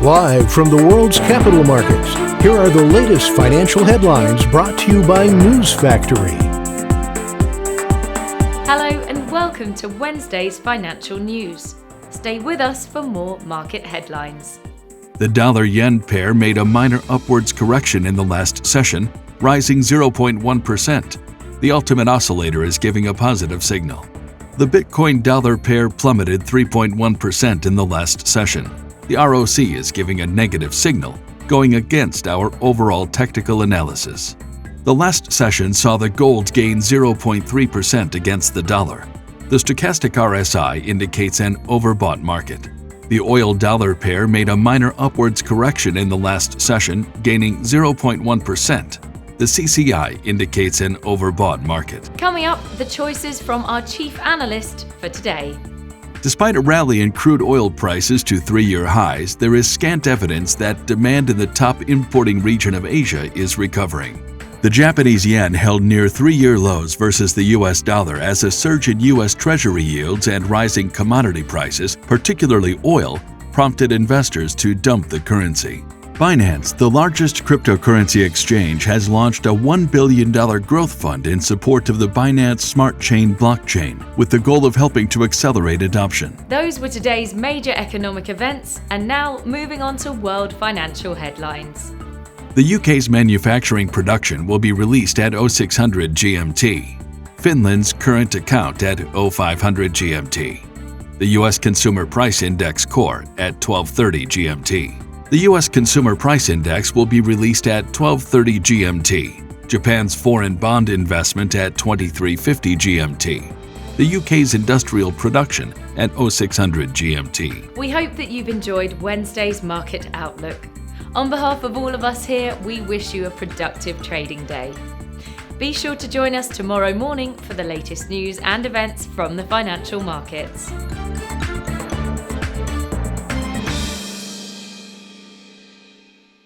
Live from the world's capital markets, here are the latest financial headlines brought to you by News Factory. Hello and welcome to Wednesday's financial news. Stay with us for more market headlines. The dollar-yen pair made a minor upwards correction in the last session, rising 0.1%. The ultimate oscillator is giving a positive signal. The Bitcoin-dollar pair plummeted 3.1% in the last session. The ROC is giving a negative signal, going against our overall technical analysis. The last session saw the gold gain 0.3% against the dollar. The stochastic RSI indicates an overbought market. The oil-dollar pair made a minor upwards correction in the last session, gaining 0.1%. The CCI indicates an overbought market. Coming up, the choices from our chief analyst for today. Despite a rally in crude oil prices to three-year highs, there is scant evidence that demand in the top importing region of Asia is recovering. The Japanese yen held near three-year lows versus the US dollar as a surge in US Treasury yields and rising commodity prices, particularly oil, prompted investors to dump the currency. Binance, the largest cryptocurrency exchange, has launched a $1 billion growth fund in support of the Binance Smart Chain blockchain, with the goal of helping to accelerate adoption. Those were today's major economic events, and now moving on to world financial headlines. The UK's manufacturing production will be released at 0600 GMT, Finland's current account at 0500 GMT, the US Consumer Price Index core at 1230 GMT. The US Consumer Price Index will be released at 1230 GMT, Japan's foreign bond investment at 2350 GMT, the UK's industrial production at 0600 GMT. We hope that you've enjoyed Wednesday's market outlook. On behalf of all of us here, we wish you a productive trading day. Be sure to join us tomorrow morning for the latest news and events from the financial markets.